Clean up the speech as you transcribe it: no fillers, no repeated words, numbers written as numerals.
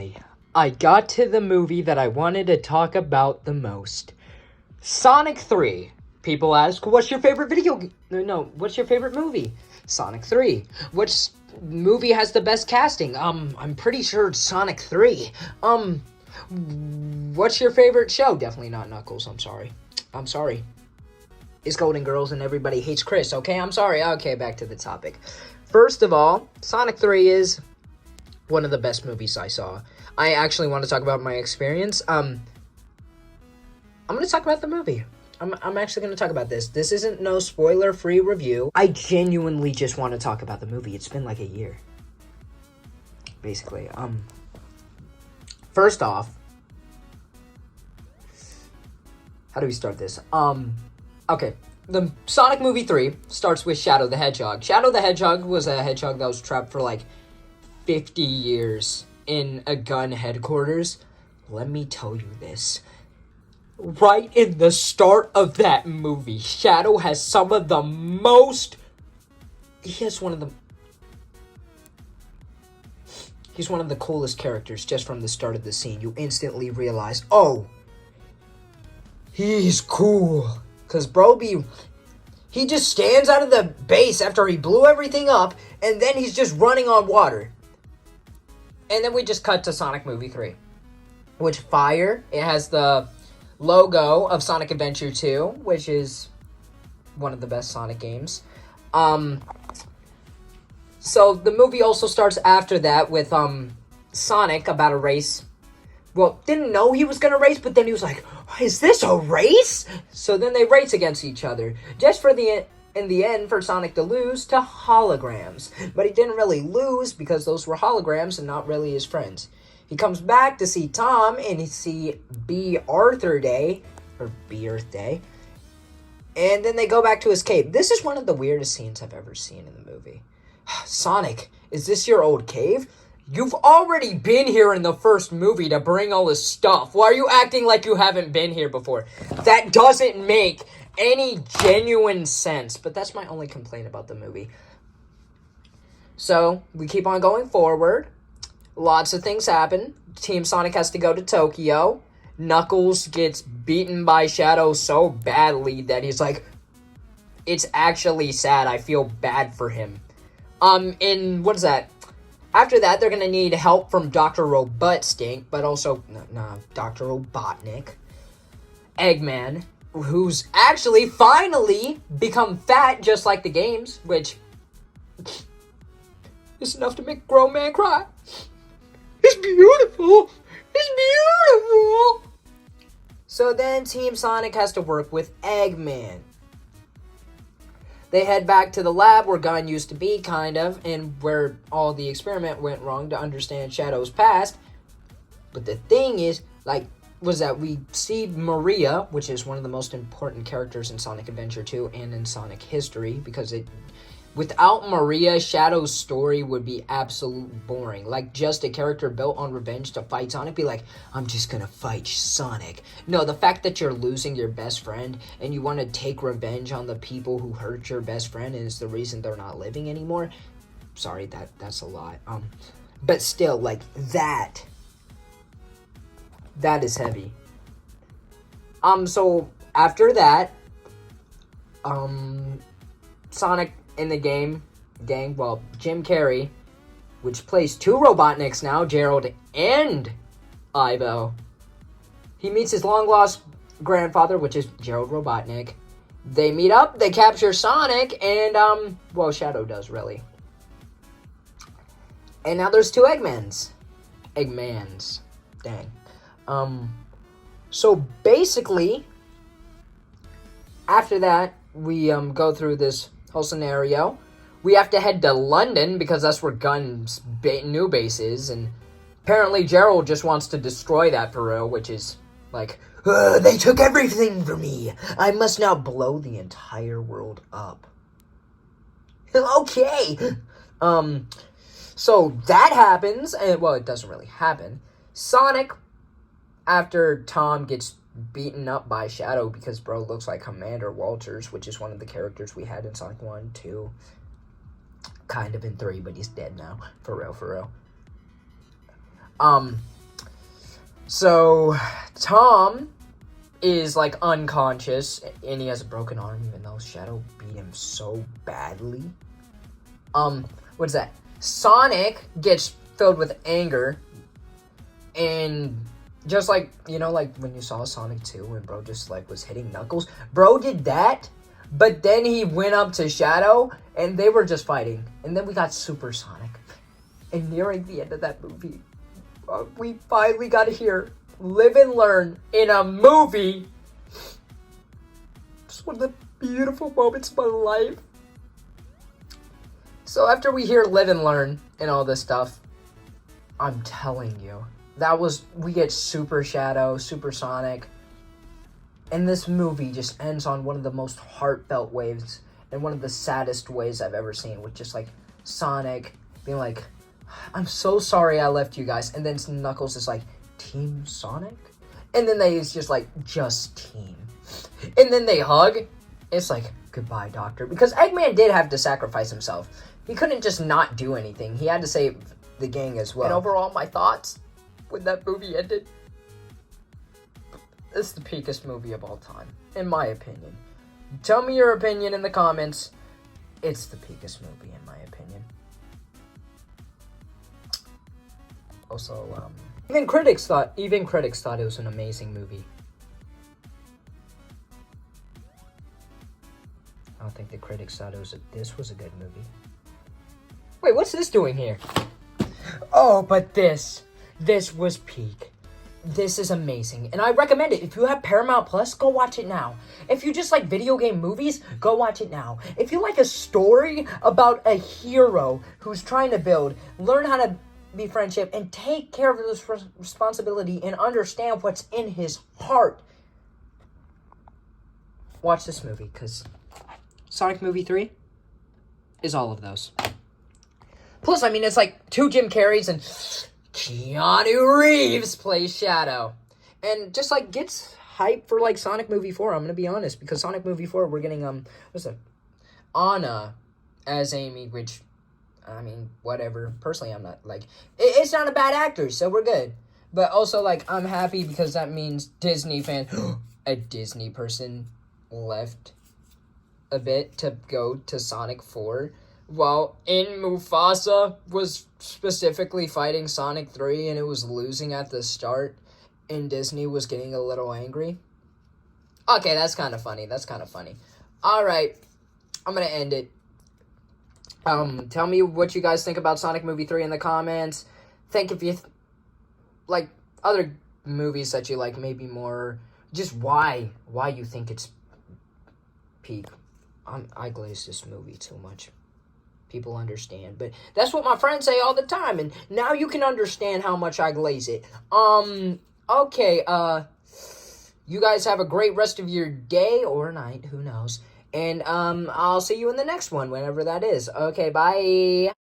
finally, I got to the movie that I wanted to talk about the most. Sonic 3. People ask, what's your favorite what's your favorite movie? Sonic 3. Which movie has the best casting? I'm pretty sure it's Sonic 3. What's your favorite show? Definitely not Knuckles, I'm sorry. It's Golden Girls and everybody hates Chris, okay? I'm sorry. Okay, back to the topic. First of all, Sonic 3 is one of the best movies I saw. I actually want to talk about my experience. I'm going to talk about the movie. I'm actually going to talk about this. This isn't no spoiler-free review. I genuinely just want to talk about the movie. It's been like a year. Basically. First off, how do we start this? Okay. The Sonic movie 3 starts with Shadow the Hedgehog. Shadow the Hedgehog was a hedgehog that was trapped for like 50 years in a gun headquarters. Let me tell you this. Right in the start of that movie, Shadow has some of the most... He's one of the coolest characters just from the start of the scene. You instantly realize, oh, he's cool. Because he just stands out of the base after he blew everything up, and then he's just running on water. And then we just cut to Sonic Movie 3. Which, fire, it has the logo of Sonic Adventure 2, which is one of the best Sonic games. So the movie also starts after that with Sonic about a race. Well, didn't know he was gonna race, but then he was like, is this a race? So then they race against each other. Just in the end, for Sonic to lose to holograms. But he didn't really lose because those were holograms and not really his friends. He comes back to see Tom and he see Earth Day. And then they go back to his cave. This is one of the weirdest scenes I've ever seen in the movie. Sonic, is this your old cave? You've already been here in the first movie to bring all this stuff. Why are you acting like you haven't been here before? That doesn't make any genuine sense. But that's my only complaint about the movie. So, we keep on going forward. Lots of things happen. Team Sonic has to go to Tokyo. Knuckles gets beaten by Shadow so badly that he's like, it's actually sad. I feel bad for him. What is that? After that, they're going to need help from Dr. Robotnik, but also, Dr. Robotnik. Eggman, who's actually finally become fat just like the games, which is enough to make a grown man cry. It's beautiful. It's beautiful. So then Team Sonic has to work with Eggman. They head back to the lab where Gun used to be, kind of, and where all the experiment went wrong to understand Shadow's past. But the thing is, we see Maria, which is one of the most important characters in Sonic Adventure 2 and in Sonic history, because without Maria, Shadow's story would be absolute boring. Like, just a character built on revenge to fight Sonic, be like, I'm just gonna fight Sonic. No, the fact that you're losing your best friend, and you want to take revenge on the people who hurt your best friend, and it's the reason they're not living anymore. Sorry, that's a lot. But still, that is heavy. So, after that, Sonic in the gang, Jim Carrey, which plays two Robotniks now, Gerald and Ivo. He meets his long-lost grandfather, which is Gerald Robotnik. They meet up, they capture Sonic, and, Shadow does, really. And now there's two Eggmans. Dang. So basically, after that, we, go through this whole scenario. We have to head to London because that's where Gun's new base is, and apparently Gerald just wants to destroy that for real, which is like, they took everything from me. I must now blow the entire world up. Okay. So that happens, and it doesn't really happen. Sonic, after Tom gets beaten up by Shadow because bro looks like Commander Walters, which is one of the characters we had in Sonic 1, 2, kind of in 3, but he's dead now. For real. So, Tom is, like, unconscious, and he has a broken arm, even though Shadow beat him so badly. What's that? Sonic gets filled with anger, and just like, you know, like, when you saw Sonic 2, when bro just, like, was hitting Knuckles, bro did that, but then he went up to Shadow, and they were just fighting, and then we got Super Sonic, and nearing the end of that movie, we finally got to hear Live and Learn in a movie. It's one of the beautiful moments of my life. So after we hear Live and Learn and all this stuff, I'm telling you, we get Super Shadow, Super Sonic, and this movie just ends on one of the most heartfelt waves and one of the saddest ways I've ever seen, with just like Sonic being like, I'm so sorry I left you guys, and then Knuckles is like, Team Sonic? And then it's just like, just Team. And then they hug. It's like, goodbye, Doctor. Because Eggman did have to sacrifice himself. He couldn't just not do anything. He had to save the gang as well. And overall, my thoughts when that movie ended, it's the peakest movie of all time, in my opinion. Tell me your opinion in the comments. It's the peakest movie, in my opinion. Also, even critics thought it was an amazing movie. I don't think the critics thought this was a good movie. Wait, what's this doing here? Oh, but this was peak. This is amazing, and I recommend it. If you have Paramount Plus, go watch it now. If you just like video game movies, go watch it now. If you like a story about a hero who's trying to learn how to be friendship and take care of this responsibility and understand what's in his heart, watch this movie, because Sonic Movie 3 is all of those. Plus, I mean, it's like 2 Jim Carreys and Keanu Reeves plays Shadow. And just, like, gets hype for, like, Sonic Movie 4, I'm gonna be honest. Because Sonic Movie 4, we're getting, what's that? Anna as Amy, which, I mean, whatever. Personally, I'm not, like, it's not a bad actor, so we're good. But also, like, I'm happy because that means Disney fans, a Disney person left a bit to go to Sonic 4. While Mufasa was specifically fighting Sonic 3 and it was losing at the start and Disney was getting a little angry. Okay, that's kind of funny. Alright, I'm going to end it. Tell me what you guys think about Sonic Movie 3 in the comments. Think if you like other movies that you like, maybe more, just why you think it's peak. I glaze this movie too much. People understand, but that's what my friends say all the time, and now you can understand how much I glaze it. Okay, you guys have a great rest of your day or night, who knows, and I'll see you in the next one, whenever that is. Okay, bye.